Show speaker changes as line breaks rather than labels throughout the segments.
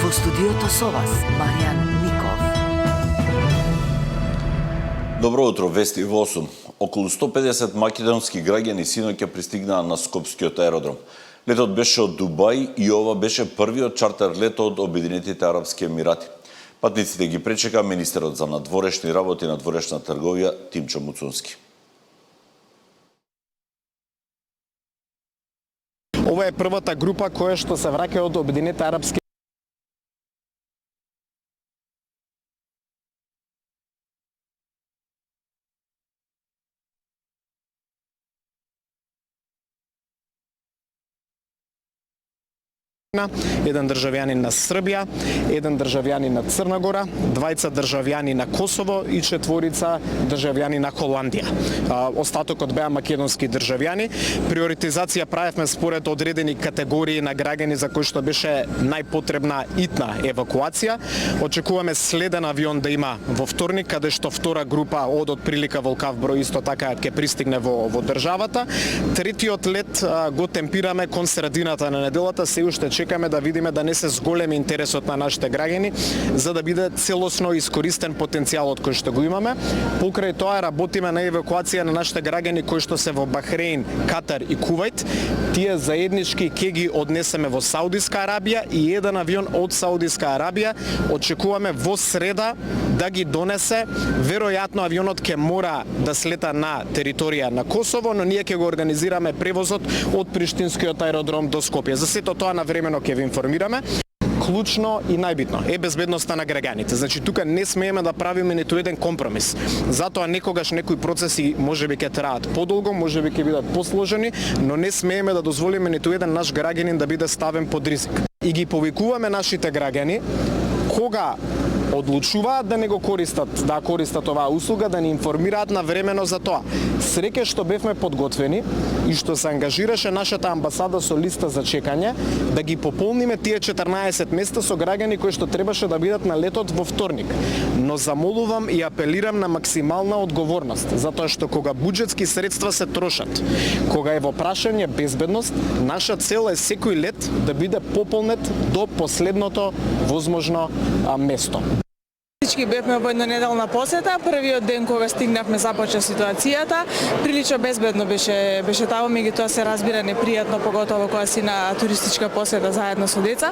Во студиото со вас, Маријан Ников.
Добро утро, вести во 8. Околу 150 македонски граѓани синоќа пристигнаа на Скопскиот аеродром. Летот беше од Дубај и ова беше првиот чартер лет од Обединетите арапски емирати. Патниците ги пречека министерот за надворешни работи и надворешна трговија Тимчо Муцунски.
Ова е првата група која што се враќа од Обединетите арапски еден државјанин на Србија, еден државјанин на Црна Гора, двајца државјани на Косово и четворица државјани на Холандија. Остатокот беа македонски државјани. Приоритизација правевме според одредени категории на граѓани за кои што беше најпотребна итна евакуација. Очекуваме следен авион да има во вторник, каде што втора група од отприлика волкав број исто така ќе пристигне во државата. Третиот лет го темпираме кон средината на неделата, се уште чекаме да видиме да не се зголеми интересот на нашите граѓани, за да биде целосно искористен потенцијалот кој што го имаме. Покрај тоа работиме на евакуација на нашите граѓани кои што се во Бахреин, Катар и Кувајт. Тие заеднички ќе ги однесеме во Саудиска Арабија и еден авион од Саудиска Арабија очекуваме во среда да ги донесе. Веројатно авионот ќе мора да слета на територија на Косово, но ние ќе го организираме превозот од Приштинскиот аеродром до Скопје. За сето тоа навремено ќе ви информираме. Клучно и најбитно е безбедноста на граѓаните. Значи тука не смееме да правиме ниту еден компромис. Затоа некогаш некои процеси можеби ќе траат подолго, можеби ќе бидат посложени, но не смееме да дозволиме ниту еден наш граѓанин да биде ставен под ризик. И ги повикуваме нашите граѓани кога одлучуваат да не го користат оваа услуга, да ни информираат навремено за тоа. Среќа што бевме подготвени и што се ангажираше нашата амбасада со листа за чекање, да ги пополниме тие 14 места со граѓани кои што требаше да бидат на летот во вторник. Но замолувам и апелирам на максимална одговорност, затоа што кога буџетски средства се трошат, кога е во прашање безбедност, наша цел е секој лет да биде пополнет до последното возможно место.
Всички бевме во еднонеделна посета. Првиот ден кога стигнавме започна ситуацијата. Прилично безбедно беше таму, меѓутоа се разбира непријатно, поготово кога си на туристичка посета заедно со деца.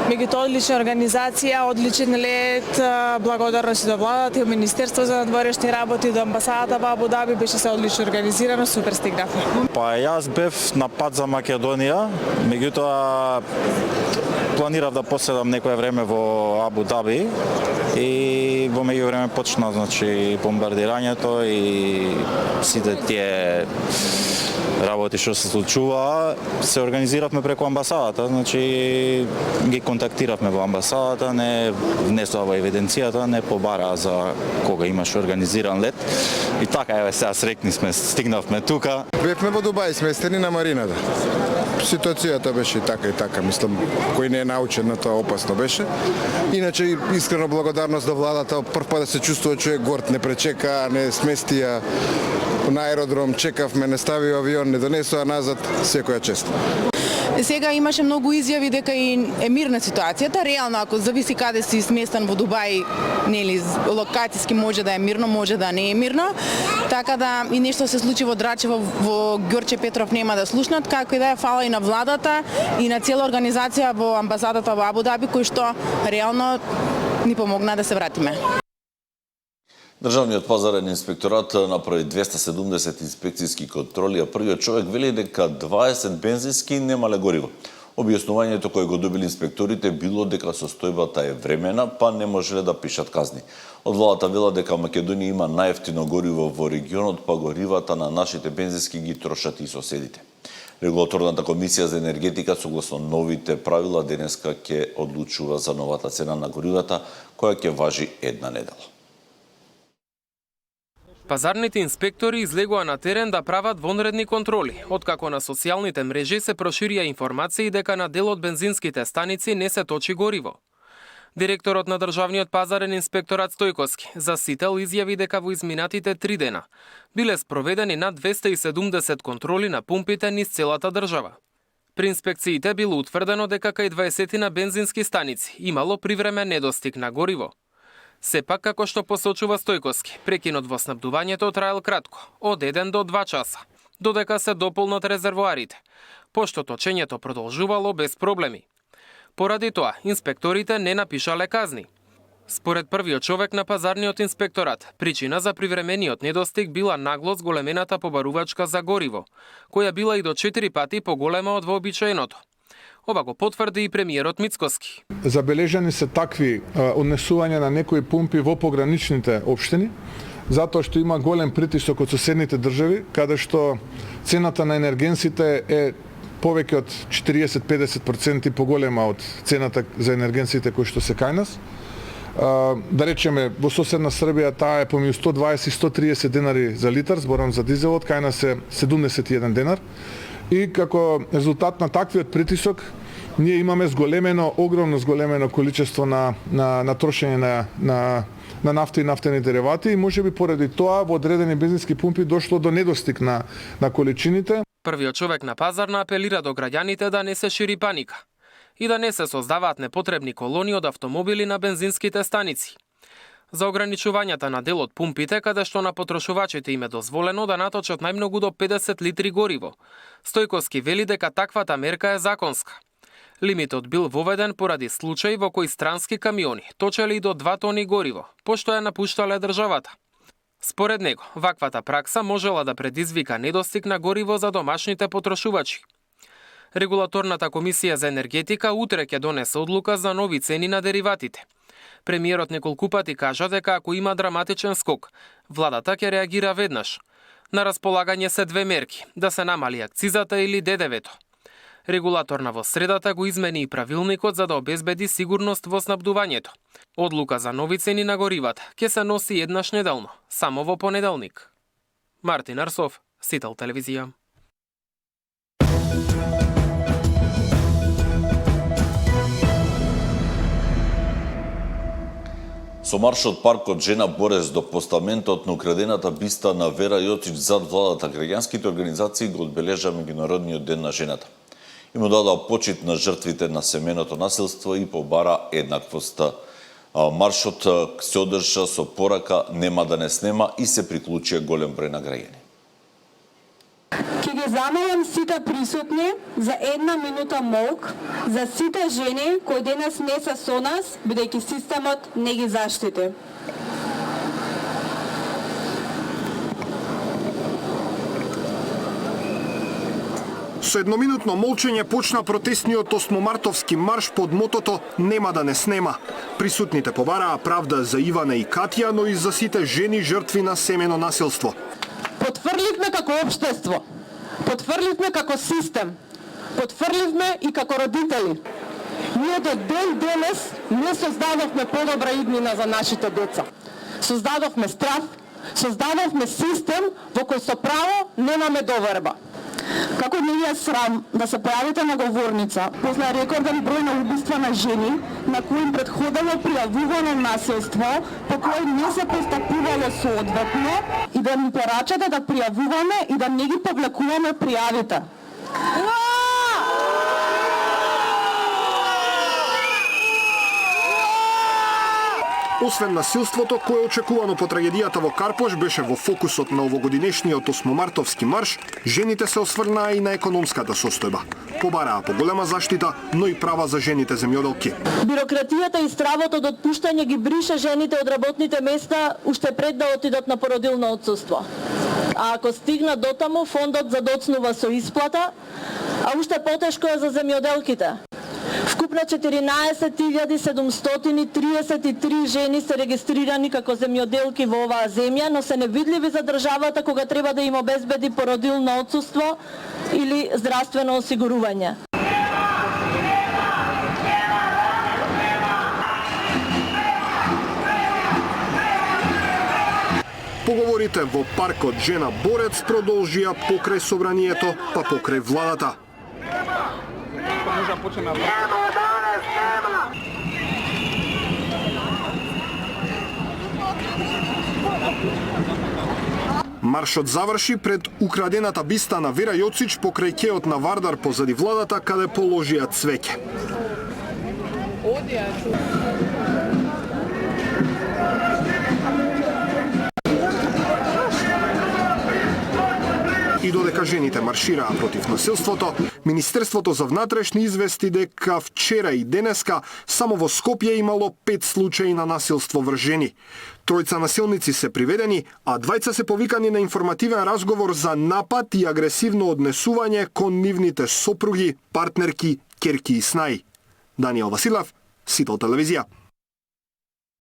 Меѓутоа одлична организација, одличен лет, благодарност до владата и Министерство за надворешни работи, до амбасадата во Абу Даби, беше се одлично организирано, супер стигнавме.
Па јас бев на пат за Македонија, меѓутоа планирав да поседам некое време во Абу Даби и во меѓувреме почна бомбардирањето и сите тие работи што се случува, се организиравме преку амбасадата, ги контактиравме во амбасадата, не внесоа во евиденцијата, не побараа за кога имаш организиран лет. И така, еве сега срекни сме, стигнавме тука.
Бевме во Дубај, сместени на марината. Ситуацијата беше и така, мислам, кој не е научен на тоа опасно беше. Иначе искрено благодарност до владата, прв пат да се чувствува човек горд, не пречека, не сместија на аеродром, чекавме, не стави авион, не донесоа назад, секоја чест.
Сега имаше многу изјави дека и е мирна ситуацијата. Реално, ако зависи каде си сместен во Дубај, нели, локацијски може да е мирно, може да не е мирно. Така да и нешто се случи во Драчево, во Ѓорче Петров нема да слушнат, како и да е, фала и на владата и на цела организација во амбасадата во Абу Даби, кој што реално ни помогна да се вратиме.
Државниот пазарен инспекторат направи 270 инспекцијски контроли, а првиот човек вели дека 20 бензински немале гориво. Објаснувањето кое го добили инспекторите било дека состојбата е времена, па не можеле да пишат казни. Од владата вела дека Македонија има најевтино гориво во регионот, па горивата на нашите бензински ги трошат и соседите. Регулаторната комисија за енергетика согласно новите правила денеска ќе одлучува за новата цена на горивата, која ќе важи една недела.
Пазарните инспектори излегоа на терен да прават вонредни контроли, откако на социјалните мрежи се проширија информации дека на дел од бензинските станици не се точи гориво. Директорот на Државниот пазарен инспекторат Стојковски за Сител изјави дека во изминатите 3 дена биле спроведени над 270 контроли на пумпите низ целата држава. При инспекциите било утврдено дека кај 20 бензински станици имало привремен недостиг на гориво. Сепак, како што посочува Стојковски, прекинот во снабдувањето траел кратко, од 1 до 2 часа, додека се дополнат резервоарите, пошто точењето продолжувало без проблеми. Поради тоа, инспекторите не напишале казни. Според првиот човек на пазарниот инспекторат, причина за привремениот недостиг била нагло зголемената побарувачка за гориво, која била и до 4 пати поголема од вообичаеното. Ова го потврди и премиерот Мицкоски.
Забележани се такви однесувања на некои пумпи во пограничните општини, затоа што има голем притисок од соседните држави, каде што цената на енергенсите е повеќе од 40-50% поголема од цената за енергенсите кои што се кај нас. Да речеме, во соседна Србија таа е помеѓу 120 и 130 денари за литар, зборам за дизелот, кај нас е 71 денар. И како резултат на таквиот притисок, ние имаме огромно зголемено количество на трошење на нафта и нафтени деривати и можеби поради тоа во одредени бензински пумпи дошло до недостиг на количините.
Првиот човек на пазарна апелира до граѓаните да не се шири паника и да не се создаваат непотребни колони од автомобили на бензинските станици. За ограничувањата на дел од пумпите, каде што на потрошувачите им е дозволено да наточат најмногу до 50 литри гориво, Стојковски вели дека таквата мерка е законска. Лимитот бил воведен поради случај во кои странски камиони точели до 2 тони гориво, пошто ја напуштале државата. Според него, ваквата пракса можела да предизвика недостиг на гориво за домашните потрошувачи. Регулаторната комисија за енергетика утре ќе донесе одлука за нови цени на дериватите. Премиерот неколку пати кажа дека ако има драматичен скок, владата ќе реагира веднаш. На располагање се две мерки, да се намали акцизата или ДДВ-то. Регулаторна во средата го измени и правилникот за да обезбеди сигурност во снабдувањето. Одлука за нови цени на горивата ќе се носи еднаш неделно, само во понеделник. Мартин Арсов, Сител телевизија.
Со маршот Паркот Жена Борец до постаментот на украдената биста на Вера Јочич зад владата, граѓанските организации го одбележа Меѓународниот ден на жената. Им дадоа почит на жртвите на семеното насилство и побара еднаквоста. Маршот се одржа со порака "Нема да не снема" и се приклучија голем број на граѓани.
Ќе ги замолам сите присутни за 1 минута молк за сите жени кои денес не се со нас, бидејќи системот не ги заштити.
Со едноминутно молчење почна протестниот 8-мартовски марш под мотото "Нема да не снема". Присутните побараа правда за Ивана и Катја, но и за сите жени жртви на семено насилство.
Потврливме како општество, потврливме како систем, потврливме и како родители. Ние до ден денес не создадовме подобра иднина за нашите деца. Создадовме страв, создадовме систем во кој со право немаме доверба. Како не ви е срам да се појавите на говорница после рекорден број на убиства на жени, на кои им предходело пријавувано насилство, по кој не се постапувало соодветно, и да ни порачате да пријавуваме и да не ги повлекуваме пријавите.
Освен насилството, кое очекувано по трагедијата во Карпош беше во фокусот на овогодинешниот 8-мартовски марш, жените се осврнаа и на економската состојба. Побараа поголема заштита, но и права за жените земјоделки.
Бирократијата и стравот од отпуштање ги брише жените од работните места уште пред да отидат на породилно отсуство. А ако стигна дотаму, фондот задоцнува со исплата, а уште потешко е за земјоделките. Вкупно 14.733 жени се регистрирани како земјоделки во оваа земја, но се невидливи за државата кога треба да им обезбеди породилно отсуство или здравствено осигурување.
Поговорите во паркот Жена Борец продолжија покрај собранието, па покрај владата. Маршот заврши пред украдената биста на Вера Јоцич покрај кеот на Вардар позади владата, каде положија цвеќе. И додека жените маршираа против насилството, Министерството за внатрешни извести дека вчера и денеска само во Скопје имало 5 случаи на насилство врз жени. Тројца насилници се приведени, а двајца се повикани на информативен разговор за напад и агресивно однесување кон нивните сопруги, партнерки, ќерки и снаи. Даниел Василев, Сител телевизија.